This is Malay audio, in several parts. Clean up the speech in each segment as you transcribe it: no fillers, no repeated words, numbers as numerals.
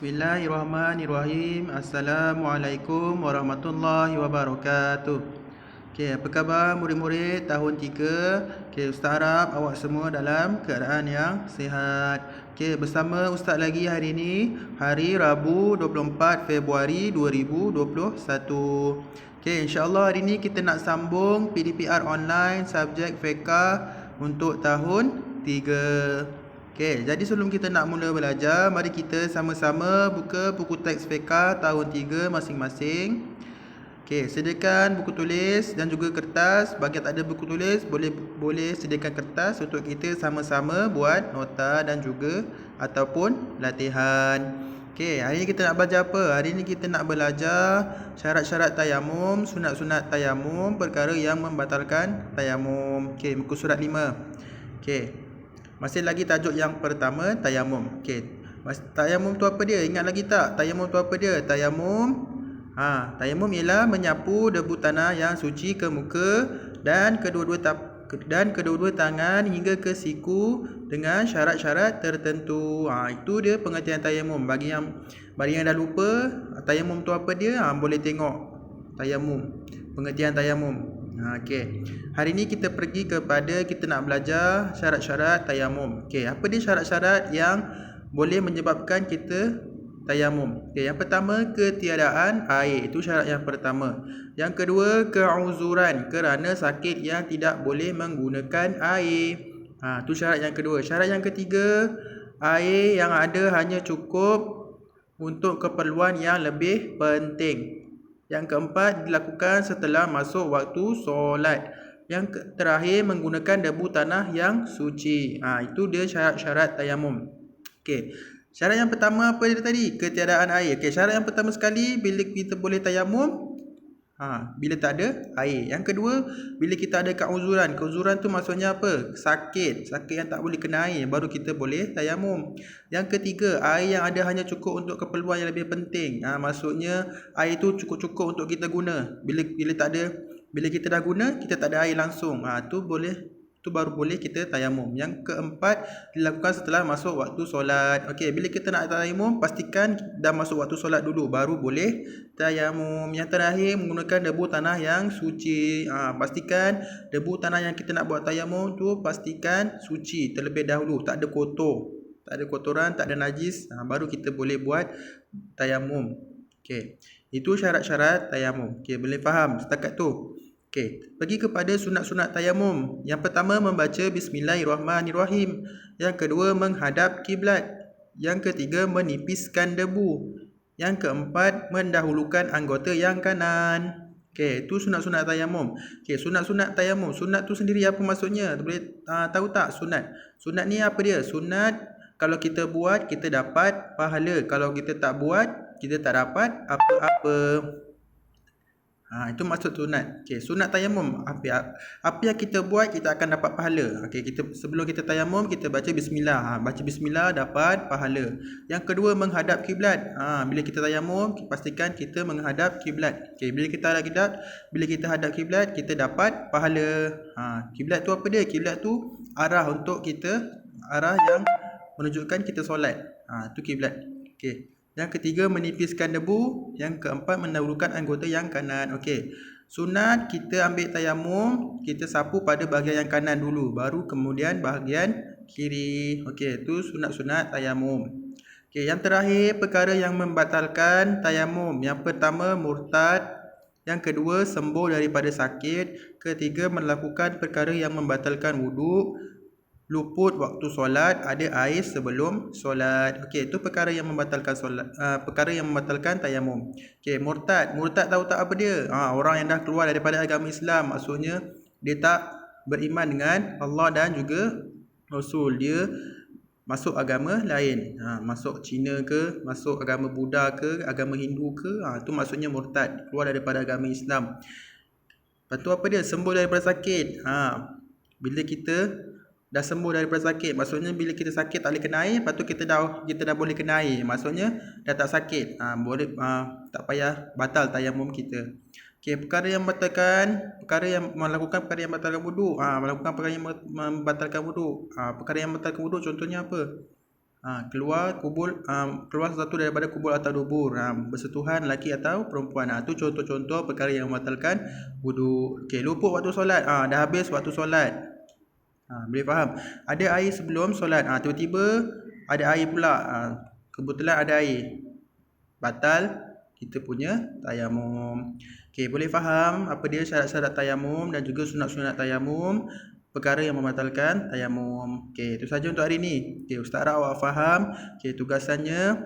Bismillahirrahmanirrahim. Assalamualaikum warahmatullahi wabarakatuh. Okey, apa khabar murid-murid tahun 3? Okey, Ustaz harap awak semua dalam keadaan yang sihat. Okey, bersama Ustaz lagi hari ini, hari Rabu 24 Februari 2021. Okey, insya-Allah hari ini kita nak sambung PDPR online subjek fiqh untuk tahun 3. Okey, jadi sebelum kita nak mula belajar, mari kita sama-sama buka buku teks fiqh tahun 3 masing-masing. Okey, sediakan buku tulis dan juga kertas. Bagi yang tak ada buku tulis, boleh sediakan kertas untuk kita sama-sama buat nota dan juga ataupun latihan. Okey, hari ni kita nak belajar apa? Hari ni kita nak belajar syarat-syarat tayamum, sunat-sunat tayamum, perkara yang membatalkan tayamum. Okey, muka surat 5. Okey. Masih lagi tajuk yang pertama, tayamum. Okey. Tayamum tu apa dia? Ingat lagi tak? Tayamum tu apa dia? Tayamum ialah menyapu debu tanah yang suci ke muka dan kedua-dua tangan hingga ke siku dengan syarat-syarat tertentu. Itu dia pengertian tayamum. Bagi yang dah lupa tayamum tu apa dia, boleh tengok tayamum, pengertian tayamum. Okey. Hari ni kita nak belajar syarat-syarat tayamum. Okey, apa dia syarat-syarat yang boleh menyebabkan kita tayamum? Okey, yang pertama, ketiadaan air. Itu syarat yang pertama. Yang kedua, keuzuran, kerana sakit yang tidak boleh menggunakan air. Itu syarat yang kedua. Syarat yang ketiga, air yang ada hanya cukup untuk keperluan yang lebih penting. Yang keempat, dilakukan setelah masuk waktu solat. Yang terakhir, menggunakan debu tanah yang suci. Itu dia syarat-syarat tayamum. Okey. Syarat yang pertama apa dia tadi? Ketiadaan air. Okey, syarat yang pertama sekali, bila kita boleh tayamum, bila tak ada air. Yang kedua, bila kita ada keuzuran. Keuzuran tu maksudnya apa? Sakit yang tak boleh kena air, baru kita boleh tayamum. Yang ketiga, air yang ada hanya cukup untuk keperluan yang lebih penting. Maksudnya air tu cukup-cukup untuk kita guna. Bila kita dah guna, kita tak ada air langsung. Tu baru boleh kita tayamum. Yang keempat, dilakukan setelah masuk waktu solat. Okey, bila kita nak tayamum, pastikan dah masuk waktu solat dulu, baru boleh tayamum. Yang terakhir, menggunakan debu tanah yang suci. Pastikan debu tanah yang kita nak buat tayamum tu pastikan suci terlebih dahulu, tak ada kotoran, tak ada najis, baru kita boleh buat tayamum. Okey, itu syarat-syarat tayamum. Okey, boleh faham setakat tu? Okey, pergi kepada sunat-sunat tayamum. Yang pertama, membaca Bismillahirrahmanirrahim. Yang kedua, menghadap kiblat. Yang ketiga, menipiskan debu. Yang keempat, mendahulukan anggota yang kanan. Okey, itu sunat-sunat tayamum. Okey, sunat-sunat tayamum. Sunat tu sendiri apa maksudnya? Boleh tahu tak sunat? Sunat ni apa dia? Sunat kalau kita buat, kita dapat pahala. Kalau kita tak buat, kita tak dapat apa-apa. Itu maksud sunat. Okey, sunat tayamum. Apa yang kita buat, kita akan dapat pahala. Okey, sebelum kita tayamum, kita baca bismillah. Baca bismillah dapat pahala. Yang kedua, menghadap kiblat. Bila kita tayamum, pastikan kita menghadap kiblat. Okey, bila kita hadap kiblat, kita dapat pahala. Kiblat tu apa dia? Kiblat tu arah yang menunjukkan kita solat. Itu kiblat. Okey. Yang ketiga, menipiskan debu. Yang keempat, mendahulukan anggota yang kanan. Okey. Sunat, kita ambil tayamum, kita sapu pada bahagian yang kanan dulu, baru kemudian bahagian kiri. Okey, itu sunat-sunat tayamum. Okey, yang terakhir, perkara yang membatalkan tayamum. Yang pertama, murtad. Yang kedua, sembuh daripada sakit. Ketiga, melakukan perkara yang membatalkan wuduk. Luput waktu solat, ada air sebelum solat. Okey, itu perkara yang membatalkan tayamum. Okey, murtad tahu tak apa dia? Orang yang dah keluar daripada agama Islam, maksudnya dia tak beriman dengan Allah dan juga Rasul, dia masuk agama lain. Masuk Cina ke, masuk agama Buddha ke, agama Hindu ke, itu maksudnya murtad, keluar daripada agama Islam. Lepas tu apa dia? Sembuh daripada sakit. Bila kita dah sembuh daripada sakit, maksudnya bila kita sakit tak boleh kena air, lepas tu kita dah boleh kena air, maksudnya dah tak sakit, tak payah batal tayamum kita. Okey, perkara yang melakukan perkara yang membatalkan wuduk. Perkara yang membatalkan wuduk, contohnya apa? keluar satu daripada kubul atau dubur, bersentuhan lelaki atau perempuan. Itu contoh-contoh perkara yang membatalkan wudu. Okey, luput waktu solat, dah habis waktu solat. Boleh faham? Ada air sebelum solat, tiba-tiba ada air pula, kebetulan ada air, batal kita punya tayamum. Okey, boleh faham apa dia syarat-syarat tayamum dan juga sunat-sunat tayamum, perkara yang membatalkan tayamum. Okey, itu saja untuk hari ni. Okey, Ustaz harap awak faham. Okey, tugasannya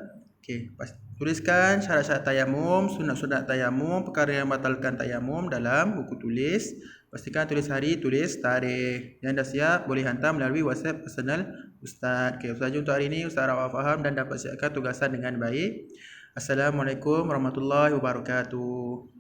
tuliskan syarat-syarat tayamum, sunat-sunat tayamum, perkara yang membatalkan tayamum dalam buku tulis. Pastikan tulis hari, tulis tarikh. Yang dah siap boleh hantar melalui WhatsApp personal Ustaz. Okey, itu saja untuk hari ni. Ustaz harap awak faham dan dapat siapkan tugasan dengan baik. Assalamualaikum warahmatullahi wabarakatuh.